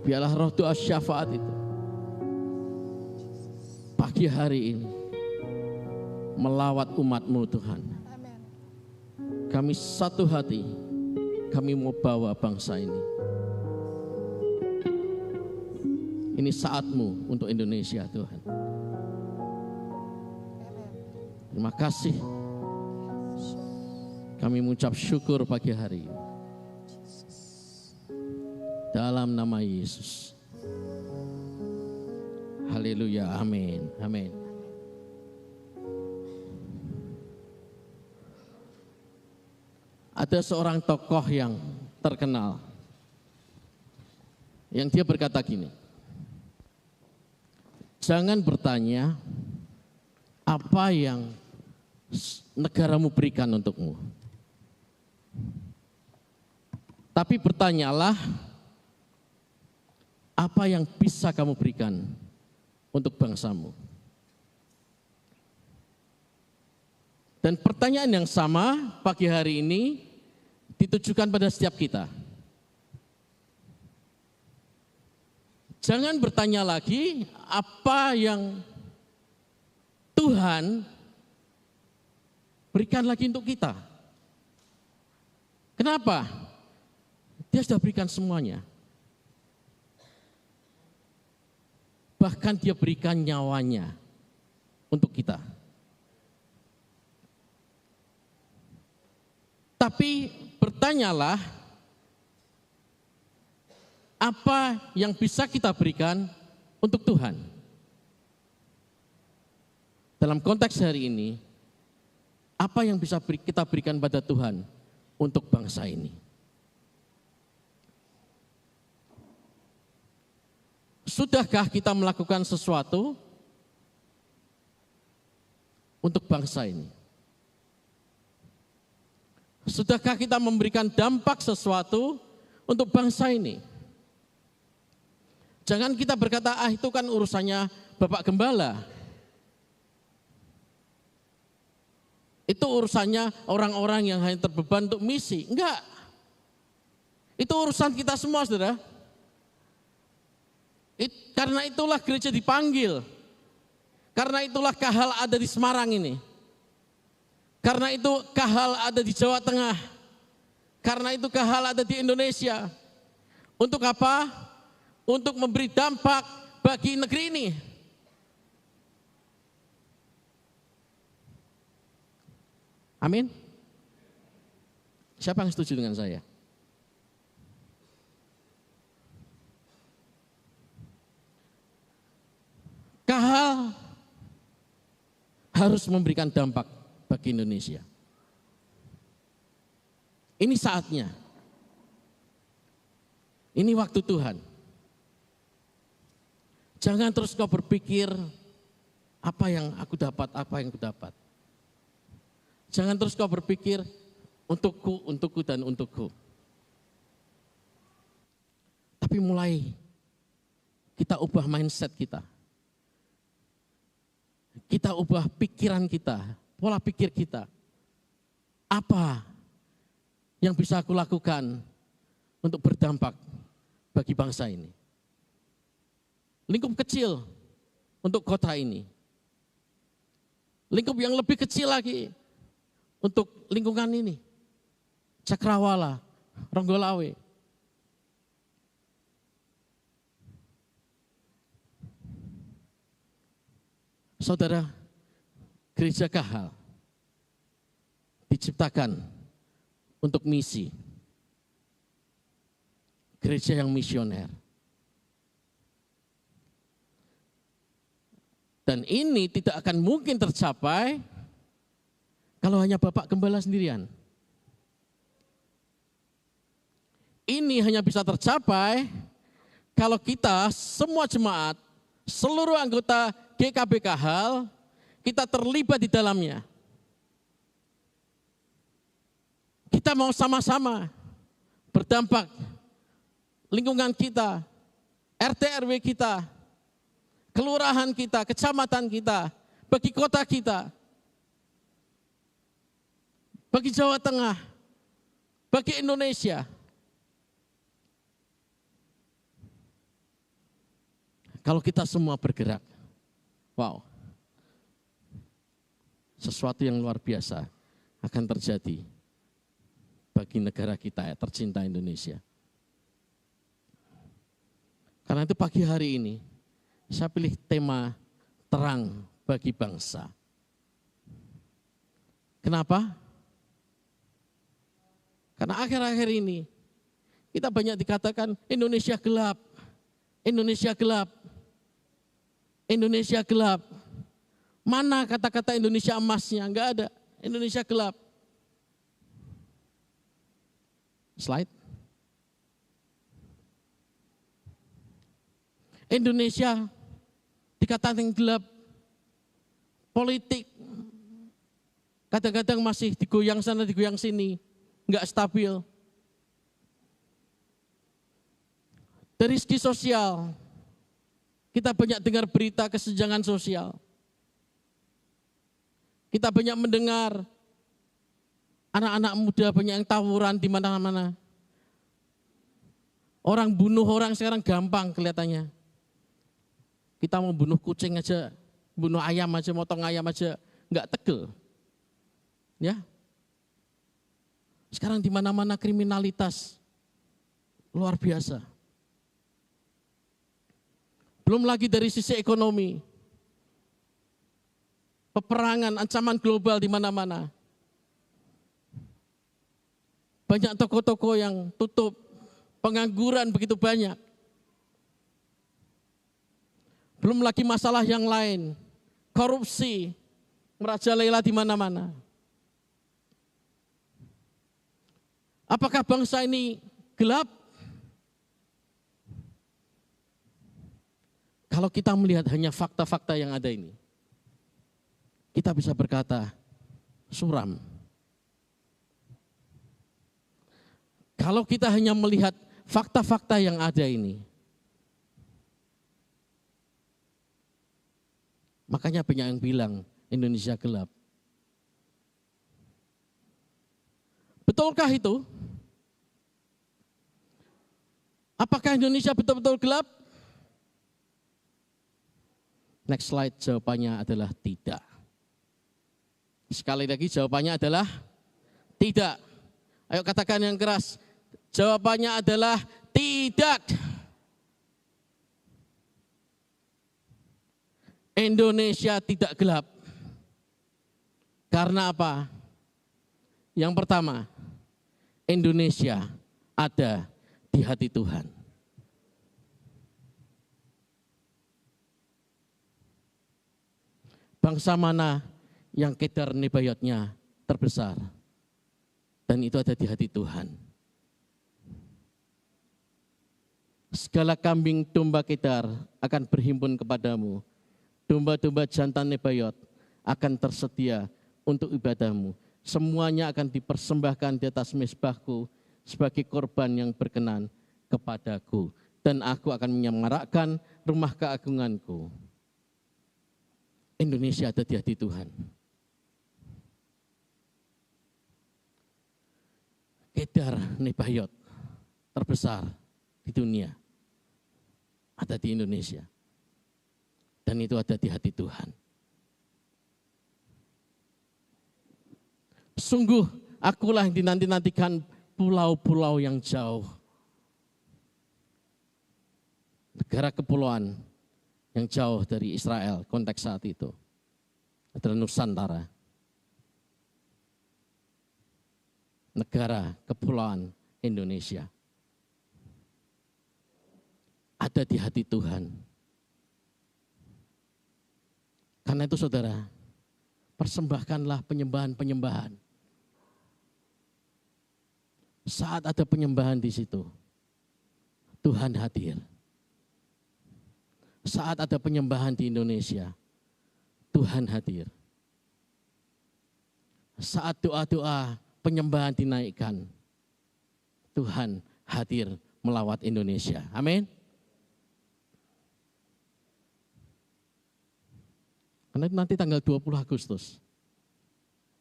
Biarlah roh doa syafaat itu pagi hari ini melawat umat-Mu Tuhan. Kami satu hati, kami mau bawa bangsa ini. Ini saat-Mu untuk Indonesia Tuhan. Terima kasih. Kami mengucap syukur pagi hari ini. Dalam nama Yesus. Haleluya, amin, amin. Ada seorang tokoh yang terkenal, yang dia berkata gini, jangan bertanya apa yang negaramu berikan untukmu, tapi bertanyalah apa yang bisa kamu berikan untuk bangsamu. Dan pertanyaan yang sama pagi hari ini ditujukan pada setiap kita. Jangan bertanya lagi apa yang Tuhan berikan lagi untuk kita. Kenapa? Dia sudah berikan semuanya. Bahkan dia berikan nyawanya untuk kita. Tapi bertanyalah apa yang bisa kita berikan untuk Tuhan. Dalam konteks hari ini, apa yang bisa kita berikan pada Tuhan untuk bangsa ini? Sudahkah kita melakukan sesuatu untuk bangsa ini? Sudahkah kita memberikan dampak sesuatu untuk bangsa ini? Jangan kita berkata, itu kan urusannya Bapak Gembala. Itu urusannya orang-orang yang hanya terbeban untuk misi. Enggak. Itu urusan kita semua, saudara. Karena itulah gereja dipanggil. Karena itulah Kahal ada di Semarang ini. Karena itu Kahal ada di Jawa Tengah. Karena itu Kahal ada di Indonesia. Untuk apa? Untuk memberi dampak bagi negeri ini. Amin. Siapa yang setuju dengan saya? Kahal harus memberikan dampak bagi Indonesia. Ini saatnya. Ini waktu Tuhan. Jangan terus kau berpikir apa yang aku dapat. Jangan terus kau berpikir untukku dan untukku. Tapi mulai kita ubah mindset kita. Kita ubah pikiran kita, pola pikir kita. Apa yang bisa aku lakukan untuk berdampak bagi bangsa ini? Lingkup kecil untuk kota ini. Lingkup yang lebih kecil lagi untuk lingkungan ini. Cakrawala, Ronggolawe. Saudara, gereja Kahal diciptakan untuk misi. Gereja yang misioner. Dan ini tidak akan mungkin tercapai kalau hanya Bapak Gembala sendirian. Ini hanya bisa tercapai kalau kita semua jemaat, seluruh anggota GKB Kahal, kita terlibat di dalamnya. Kita mau sama-sama berdampak lingkungan kita, RT RW kita, kelurahan kita, kecamatan kita, bagi kota kita, bagi Jawa Tengah, bagi Indonesia. Kalau kita semua bergerak, wow, sesuatu yang luar biasa akan terjadi bagi negara kita ya, tercinta Indonesia. Karena itu pagi hari ini, saya pilih tema terang bagi bangsa. Kenapa? Karena akhir-akhir ini, kita banyak dikatakan Indonesia gelap, Indonesia gelap, Indonesia gelap. Mana kata-kata Indonesia emasnya? Enggak ada, Indonesia gelap. Slide. Indonesia dikatakan gelap, politik kadang-kadang masih digoyang sana, digoyang sini, enggak stabil. Dari segi sosial, kita banyak dengar berita kesenjangan sosial. Kita banyak mendengar anak-anak muda banyak yang tawuran di mana-mana. Orang bunuh orang sekarang gampang kelihatannya. Kita mau bunuh kucing aja, bunuh ayam aja, motong ayam aja, enggak tegel. Ya. Sekarang di mana-mana kriminalitas luar biasa. Belum lagi dari sisi ekonomi. Peperangan, ancaman global di mana-mana. Banyak toko-toko yang tutup, pengangguran begitu banyak. Belum lagi masalah yang lain, korupsi, merajalela di mana-mana. Apakah bangsa ini gelap? Kalau kita melihat hanya fakta-fakta yang ada ini, kita bisa berkata, suram. Kalau kita hanya melihat fakta-fakta yang ada ini, makanya banyak yang bilang Indonesia gelap. Betulkah itu? Apakah Indonesia betul-betul gelap? Next slide, jawabannya adalah tidak. Sekali lagi jawabannya adalah tidak. Ayo katakan yang keras. Jawabannya adalah tidak. Indonesia tidak gelap. Karena apa? Yang pertama, Indonesia ada di hati Tuhan. Bangsa mana yang kedar nebayotnya terbesar, dan itu ada di hati Tuhan. Segala kambing domba kedar akan berhimpun kepadamu, domba-domba jantan nebayot akan tersedia untuk ibadahmu. Semuanya akan dipersembahkan di atas mezbahku sebagai korban yang berkenan kepadaku, dan aku akan menyemarakkan rumah keagunganku. Indonesia ada di hati Tuhan. Kedar nebayot terbesar di dunia ada di Indonesia, dan itu ada di hati Tuhan. Sungguh akulah yang dinanti-nantikan pulau-pulau yang jauh, negara kepulauan yang jauh dari Israel. Konteks saat itu adalah Nusantara, negara kepulauan Indonesia, ada di hati Tuhan. Karena itu saudara, persembahkanlah penyembahan-penyembahan. Saat ada penyembahan di situ, Tuhan hadir. Saat ada penyembahan di Indonesia, Tuhan hadir. Saat doa-doa penyembahan dinaikkan, Tuhan hadir melawat Indonesia. Amin. Karena itu nanti tanggal 20 Agustus,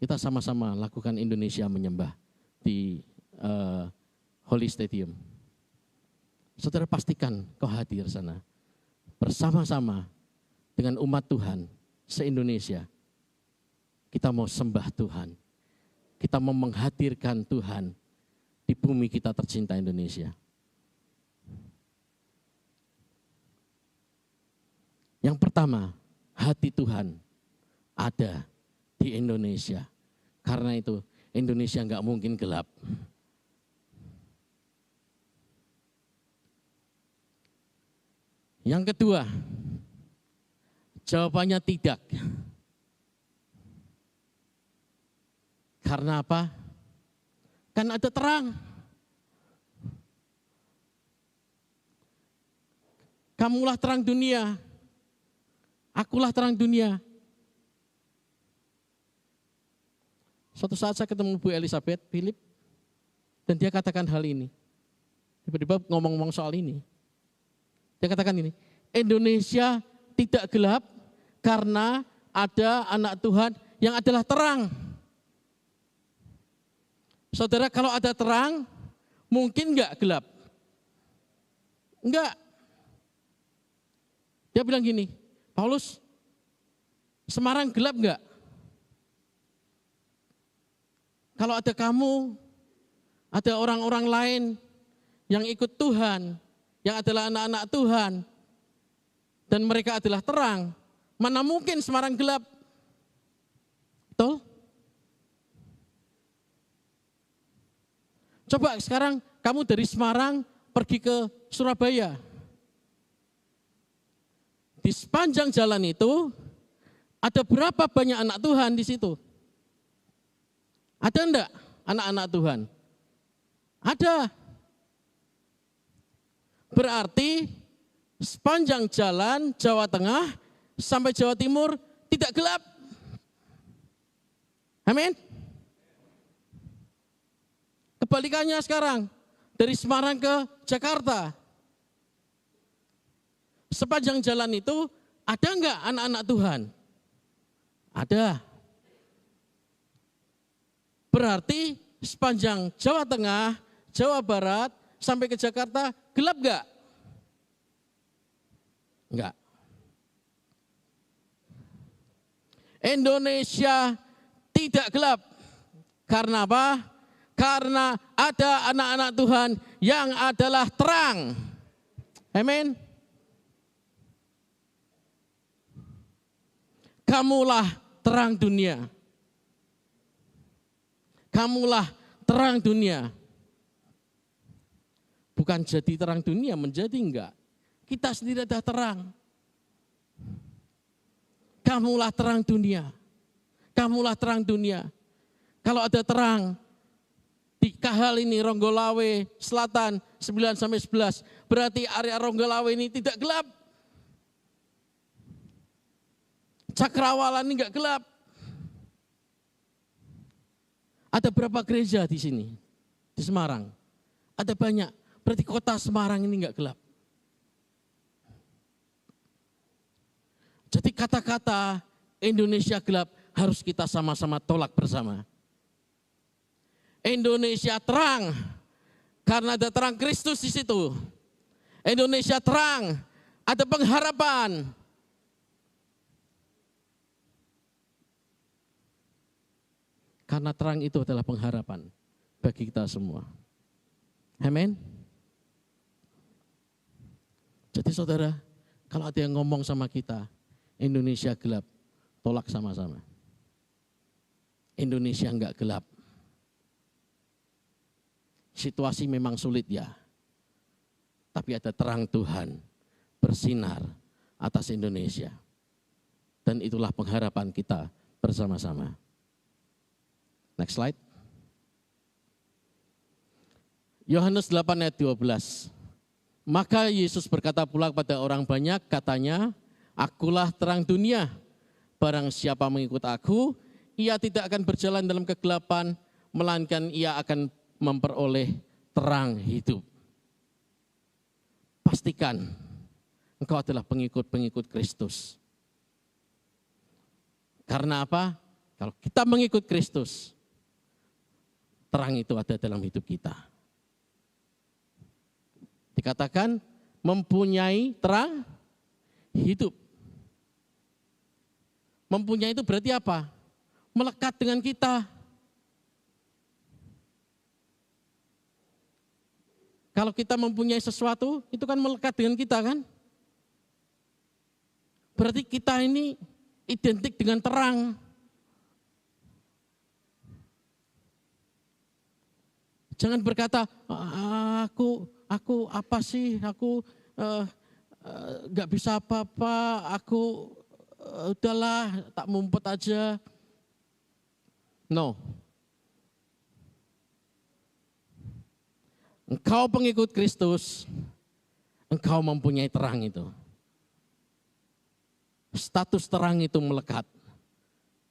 kita sama-sama lakukan Indonesia menyembah di Holy Stadium. Saudara pastikan kau hadir sana. bersama-sama dengan umat Tuhan se-Indonesia, kita mau sembah Tuhan. Kita mau menghadirkan Tuhan di bumi kita tercinta Indonesia. Yang pertama, hati Tuhan ada di Indonesia. Karena itu Indonesia nggak mungkin gelap. Yang kedua, jawabannya tidak. Karena apa? Kan ada terang. Kamulah terang dunia. Akulah terang dunia. Suatu saat saya ketemu Bu Elizabeth Philip, dan dia katakan hal ini. Tiba-tiba ngomong-ngomong soal ini. Dia katakan ini, Indonesia tidak gelap karena ada anak Tuhan yang adalah terang. Saudara, kalau ada terang, mungkin enggak gelap? Enggak. Dia bilang gini, Paulus, Semarang gelap enggak? Kalau ada kamu, ada orang-orang lain yang ikut Tuhan, yang adalah anak-anak Tuhan, dan mereka adalah terang, mana mungkin Semarang gelap? Betul? Coba sekarang kamu dari Semarang pergi ke Surabaya. Di sepanjang jalan itu, ada berapa banyak anak Tuhan di situ? Ada enggak anak-anak Tuhan? Ada. Berarti sepanjang jalan Jawa Tengah sampai Jawa Timur tidak gelap. Amin. Kebalikannya sekarang, dari Semarang ke Jakarta. Sepanjang jalan itu ada enggak anak-anak Tuhan? Ada. Berarti sepanjang Jawa Tengah, Jawa Barat, sampai ke Jakarta, gelap enggak? Enggak. Indonesia tidak gelap. Karena apa? Karena ada anak-anak Tuhan yang adalah terang. Amin. Kamulah terang dunia. Kamulah terang dunia. Bukan jadi terang dunia, menjadi enggak. Kita sendiri adalah terang. Kamulah terang dunia. Kamulah terang dunia. Kalau ada terang di Kahal ini, Ronggolawe Selatan 9-11, berarti area Ronggolawe ini tidak gelap. Cakrawala ini enggak gelap. Ada berapa gereja di sini? Di Semarang. Ada banyak. Berarti kota Semarang ini enggak gelap. Jadi kata-kata Indonesia gelap harus kita sama-sama tolak bersama. Indonesia terang karena ada terang Kristus di situ. Indonesia terang, ada pengharapan. Karena terang itu adalah pengharapan bagi kita semua. Amin. Jadi saudara, kalau ada yang ngomong sama kita, Indonesia gelap, tolak sama-sama. Indonesia enggak gelap. Situasi memang sulit ya, tapi ada terang Tuhan bersinar atas Indonesia. Dan itulah pengharapan kita bersama-sama. Next slide. Yohanes 8 ayat 12. Maka Yesus berkata pula kepada orang banyak, katanya, Akulah terang dunia. Barang siapa mengikut aku, ia tidak akan berjalan dalam kegelapan, melainkan ia akan memperoleh terang hidup. Pastikan engkau adalah pengikut-pengikut Kristus. Karena apa? Kalau kita mengikut Kristus, terang itu ada dalam hidup kita. Dikatakan mempunyai terang hidup. Mempunyai itu berarti apa? Melekat dengan kita. Kalau kita mempunyai sesuatu, itu kan melekat dengan kita kan? Berarti kita ini identik dengan terang. Jangan berkata, aku apa sih, aku nggak bisa apa-apa, aku udahlah tak mumpet aja. No. Engkau pengikut Kristus, engkau mempunyai terang itu. Status terang itu melekat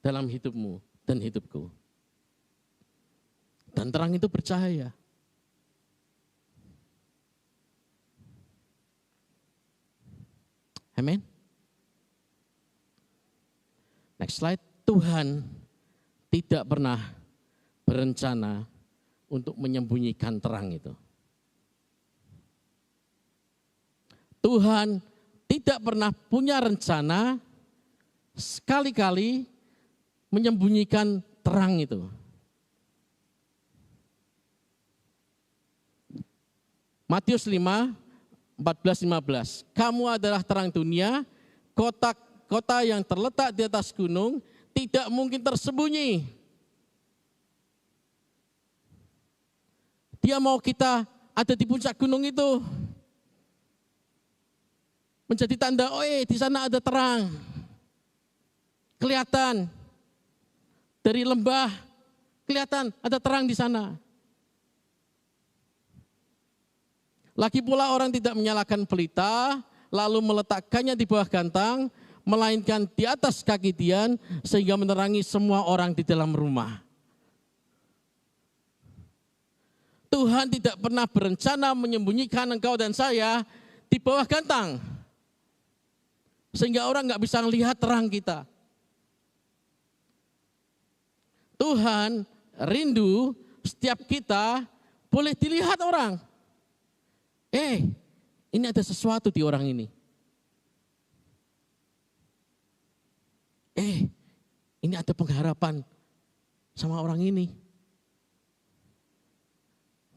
dalam hidupmu dan hidupku. Dan terang itu bercahaya. Amin. Next slide. Tuhan tidak pernah berencana untuk menyembunyikan terang itu. Tuhan tidak pernah punya rencana sekali-kali menyembunyikan terang itu. Matius 5, 14-15. Kamu adalah terang dunia, kota yang terletak di atas gunung tidak mungkin tersembunyi. Dia mau kita ada di puncak gunung itu. Menjadi tanda, di sana ada terang. Kelihatan. Dari lembah, kelihatan ada terang di sana. Lagi pula orang tidak menyalakan pelita, lalu meletakkannya di bawah gantang, melainkan di atas kaki tian, sehingga menerangi semua orang di dalam rumah. Tuhan tidak pernah berencana menyembunyikan engkau dan saya di bawah gantang. Sehingga orang nggak bisa melihat terang kita. Tuhan rindu setiap kita boleh dilihat orang. Ini ada sesuatu di orang ini. Ini ada pengharapan sama orang ini.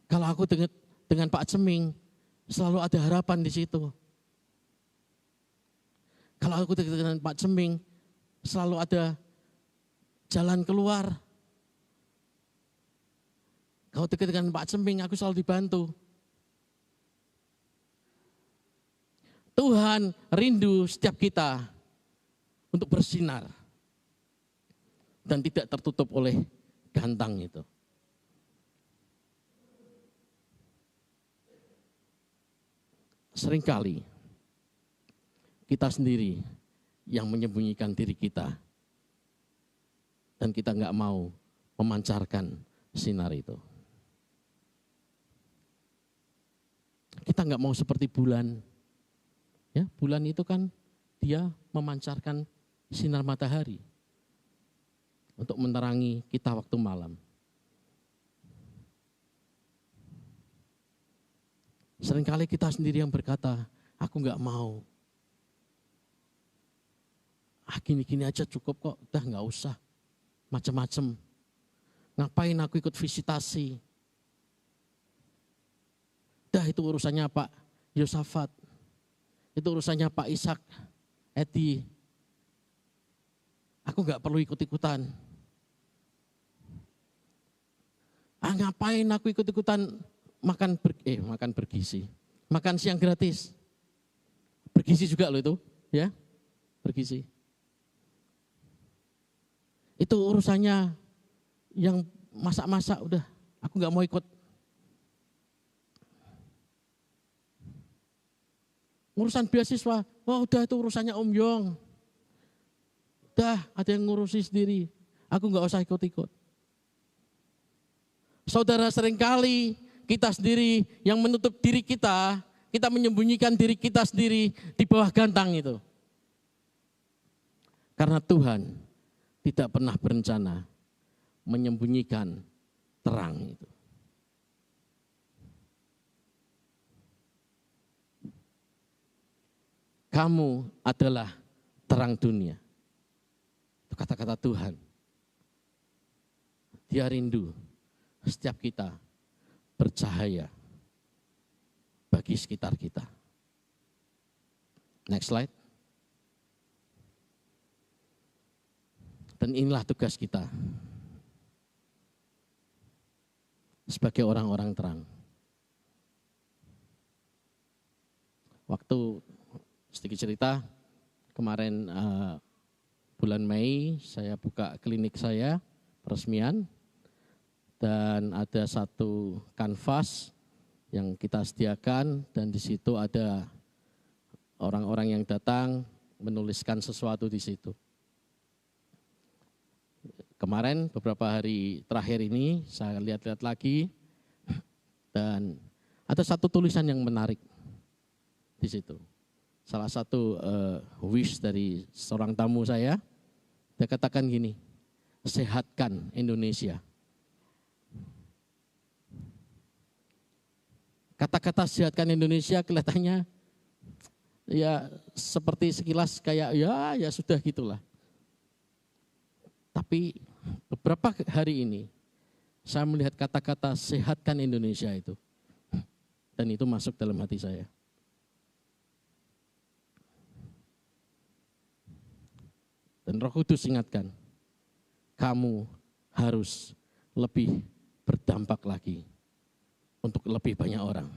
Kalau aku dengan Pak Ceming, selalu ada harapan di situ. Kalau aku dengan Pak Ceming, selalu ada jalan keluar. Kalau dekat dengan Pak Ceming, aku selalu dibantu. Tuhan rindu setiap kita untuk bersinar dan tidak tertutup oleh gantang itu. Seringkali kita sendiri yang menyembunyikan diri kita dan kita nggak mau memancarkan sinar itu. Kita nggak mau seperti bulan. Ya, bulan itu kan dia memancarkan sinar matahari untuk menerangi kita waktu malam. Seringkali kita sendiri yang berkata, aku nggak mau. Gini-gini aja cukup kok, udah nggak usah macam-macam. Ngapain aku ikut visitasi? Dah itu urusannya Pak Yosafat. Itu urusannya Pak Ishak, Edi. Aku nggak perlu ikut-ikutan. Ngapain aku ikut-ikutan makan bergizi. Makan siang gratis. Bergizi juga loh itu, ya. Bergizi. Itu urusannya yang masak-masak udah, aku nggak mau ikut. Urusan beasiswa, udah itu urusannya Om Yong. Udah ada yang ngurusi sendiri, aku nggak usah ikut-ikut. Saudara, seringkali kita sendiri yang menutup diri kita menyembunyikan diri kita sendiri di bawah gantang itu. Karena Tuhan tidak pernah berencana menyembunyikan terang itu. Kamu adalah terang dunia. Itu kata-kata Tuhan. Dia rindu setiap kita bercahaya bagi sekitar kita. Next slide. Dan inilah tugas kita sebagai orang-orang terang. Waktu sedikit cerita, kemarin bulan Mei saya buka klinik saya, peresmian, dan ada satu kanvas yang kita sediakan dan di situ ada orang-orang yang datang menuliskan sesuatu di situ. Kemarin beberapa hari terakhir ini saya lihat-lihat lagi dan ada satu tulisan yang menarik di situ. Salah satu wish dari seorang tamu saya, dia katakan gini, sehatkan Indonesia. Kata-kata sehatkan Indonesia kelihatannya ya seperti sekilas kayak ya sudah gitulah. Tapi beberapa hari ini saya melihat kata-kata sehatkan Indonesia itu. Dan itu masuk dalam hati saya. Dan Roh Kudus ingatkan, kamu harus lebih berdampak lagi untuk lebih banyak orang.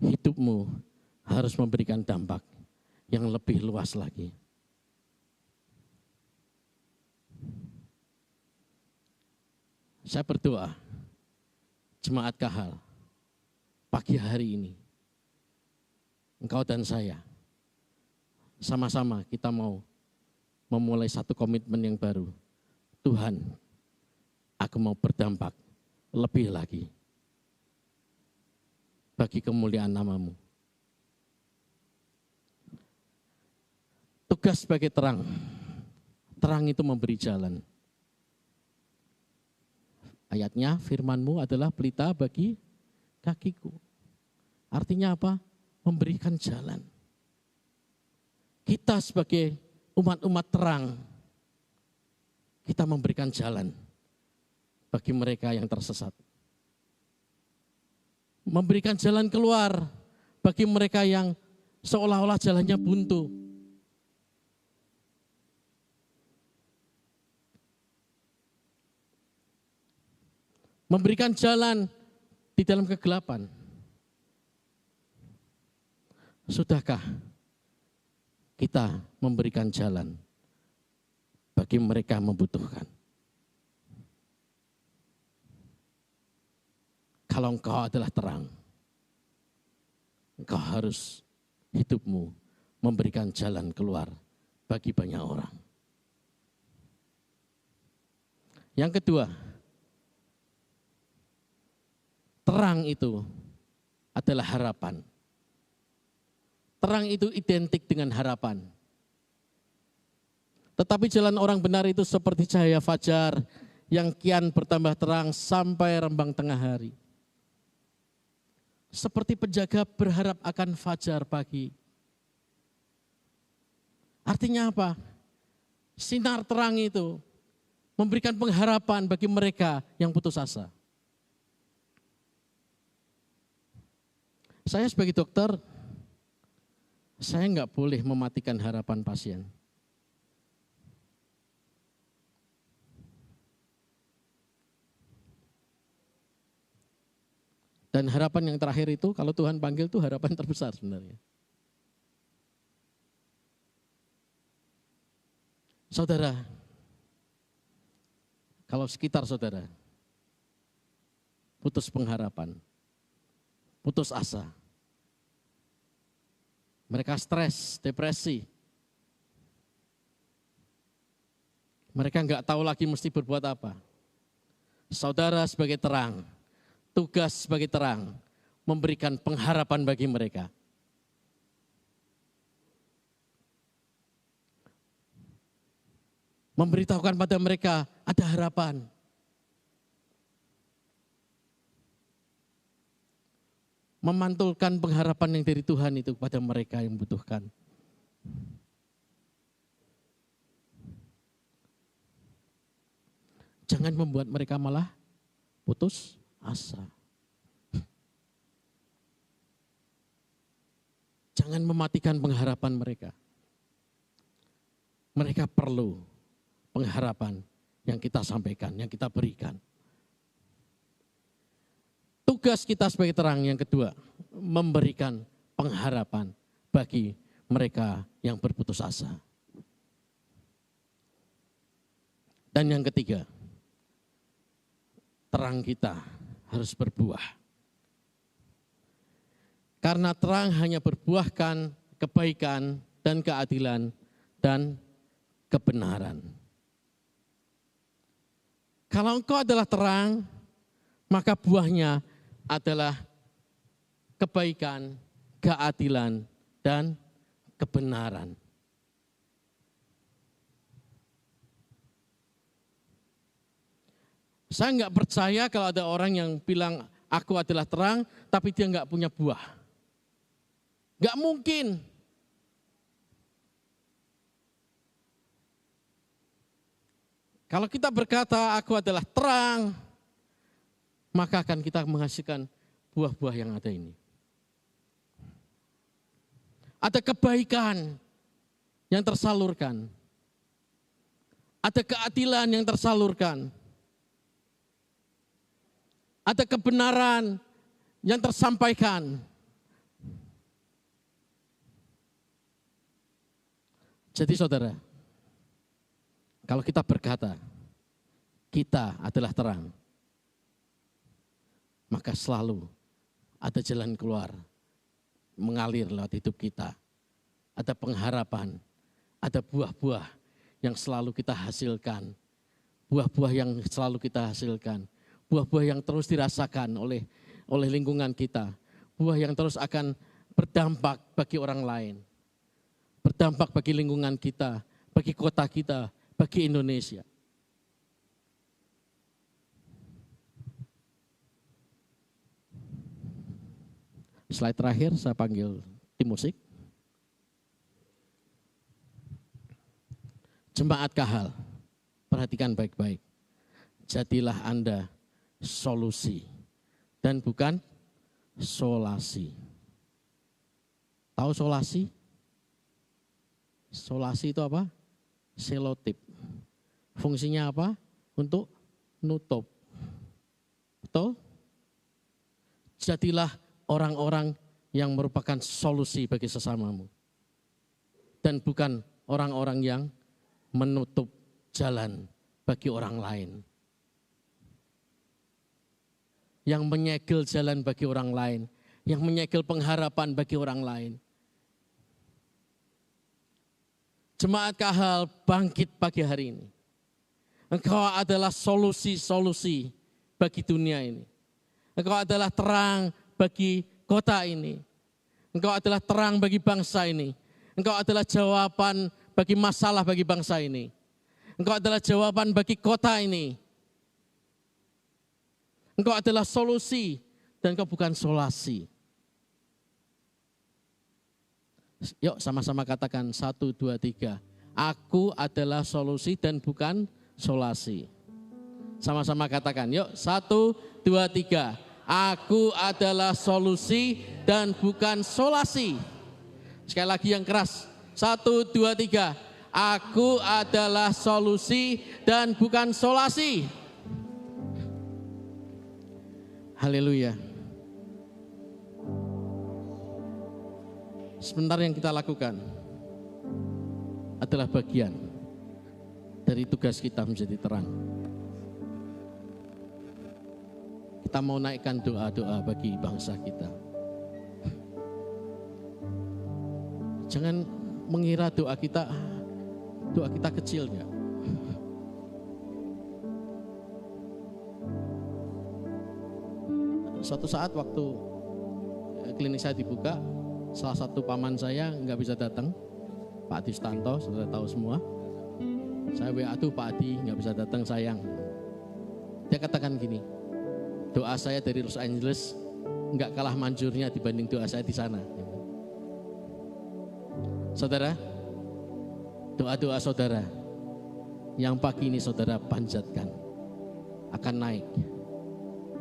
Hidupmu harus memberikan dampak yang lebih luas lagi. Saya berdoa, Jemaat Kahal, pagi hari ini, engkau dan saya, sama-sama kita mau memulai satu komitmen yang baru. Tuhan, aku mau berdampak lebih lagi bagi kemuliaan nama-Mu. Tugas sebagai terang, terang itu memberi jalan. Ayatnya, firman-Mu adalah pelita bagi kakiku. Artinya apa? Memberikan jalan. Kita sebagai umat-umat terang, kita memberikan jalan bagi mereka yang tersesat. Memberikan jalan keluar bagi mereka yang seolah-olah jalannya buntu. Memberikan jalan di dalam kegelapan. Sudahkah kita memberikan jalan bagi mereka yang membutuhkan? Kalau engkau adalah terang, engkau harus hidupmu memberikan jalan keluar bagi banyak orang. Yang kedua, terang itu adalah harapan. Terang itu identik dengan harapan. Tetapi jalan orang benar itu seperti cahaya fajar yang kian bertambah terang sampai rembang tengah hari. Seperti penjaga berharap akan fajar pagi. Artinya apa? Sinar terang itu memberikan pengharapan bagi mereka yang putus asa. Saya sebagai dokter, saya enggak boleh mematikan harapan pasien. Dan harapan yang terakhir itu, kalau Tuhan panggil itu harapan terbesar sebenarnya. Saudara, kalau sekitar saudara putus pengharapan, putus asa, mereka stres, depresi, mereka enggak tahu lagi mesti berbuat apa. Saudara sebagai terang, tugas sebagai terang, memberikan pengharapan bagi mereka. Memberitahukan pada mereka ada harapan. memantulkan pengharapan yang dari Tuhan itu kepada mereka yang membutuhkan. Jangan membuat mereka malah putus asa. Jangan mematikan pengharapan mereka. Mereka perlu pengharapan yang kita sampaikan, yang kita berikan. Tugas kita sebagai terang yang kedua, memberikan pengharapan bagi mereka yang berputus asa. Dan yang ketiga, terang kita harus berbuah. Karena terang hanya berbuahkan kebaikan dan keadilan dan kebenaran. Kalau engkau adalah terang, maka buahnya adalah kebaikan, keadilan, dan kebenaran. Saya enggak percaya kalau ada orang yang bilang aku adalah terang, tapi dia enggak punya buah. Enggak mungkin. Kalau kita berkata aku adalah terang, maka akan kita menghasilkan buah-buah yang ada ini. Ada kebaikan yang tersalurkan. Ada keadilan yang tersalurkan. Ada kebenaran yang tersampaikan. Jadi saudara, kalau kita berkata, kita adalah terang, maka selalu ada jalan keluar, mengalir lewat hidup kita. Ada pengharapan, ada buah-buah yang selalu kita hasilkan. Buah-buah yang selalu kita hasilkan. Buah-buah yang terus dirasakan oleh lingkungan kita. Buah yang terus akan berdampak bagi orang lain. Berdampak bagi lingkungan kita, bagi kota kita, bagi Indonesia. Slide terakhir saya panggil tim musik. Jemaat Kahal, perhatikan baik-baik. Jadilah Anda solusi dan bukan solasi. Tahu solasi? Solasi itu apa? Selotip. Fungsinya apa? Untuk nutup. Betul? Jadilah orang-orang yang merupakan solusi bagi sesamamu. Dan bukan orang-orang yang menutup jalan bagi orang lain. Yang menyegel jalan bagi orang lain. Yang menyegel pengharapan bagi orang lain. Jemaat Kahal bangkit pagi hari ini. Engkau adalah solusi-solusi bagi dunia ini. Engkau adalah terang bagi kota ini. Engkau adalah terang bagi bangsa ini. Engkau adalah jawaban bagi masalah bagi bangsa ini. Engkau adalah jawaban bagi kota ini. Engkau adalah solusi dan engkau bukan solasi. Yuk sama-sama katakan 1, 2, 3. Aku adalah solusi dan bukan solasi. Sama-sama katakan yuk 1, 2, 3. Aku adalah solusi dan bukan solasi. Sekali lagi yang keras. 1, 2, 3. Aku adalah solusi dan bukan solasi. Haleluya. Sebentar yang kita lakukan adalah bagian dari tugas kita menjadi terang. Kita mau naikkan doa-doa bagi bangsa kita. Jangan mengira doa kita kecil ya. Suatu saat waktu klinik saya dibuka, salah satu paman saya nggak bisa datang, Pak Adi Sutanto, sudah tahu semua. Saya WA tuh Pak Adi nggak bisa datang sayang. Dia katakan gini, doa saya dari Los Angeles enggak kalah manjurnya dibanding doa saya di sana. Saudara, doa-doa saudara yang pagi ini saudara panjatkan akan naik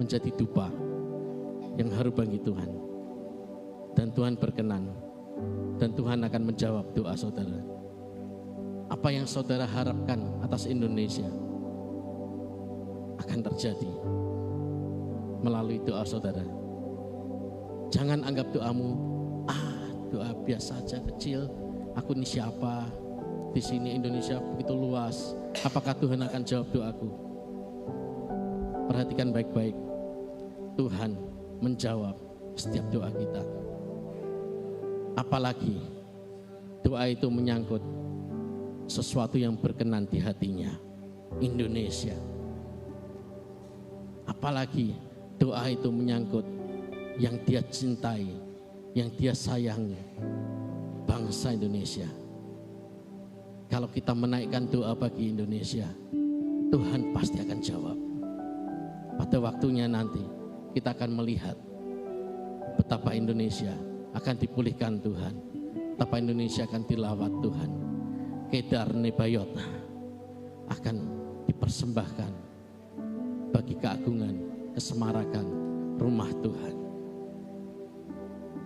menjadi dupa yang harum bagi Tuhan. Dan Tuhan berkenan, dan Tuhan akan menjawab doa saudara. Apa yang saudara harapkan atas Indonesia akan terjadi melalui doa saudara. Jangan anggap doamu, doa biasa saja, kecil. Aku ini siapa? Di sini Indonesia begitu luas. Apakah Tuhan akan jawab doaku? Perhatikan baik-baik. Tuhan menjawab setiap doa kita. Apalagi doa itu menyangkut sesuatu yang berkenan di hatinya, Indonesia. Apalagi doa itu menyangkut yang dia cintai, yang dia sayangi, bangsa Indonesia. Kalau kita menaikkan doa bagi Indonesia, Tuhan pasti akan jawab. Pada waktunya nanti kita akan melihat betapa Indonesia akan dipulihkan Tuhan, betapa Indonesia akan dilawat Tuhan. Kedar Nebayot akan dipersembahkan bagi keagungan, kesemarakan rumah Tuhan.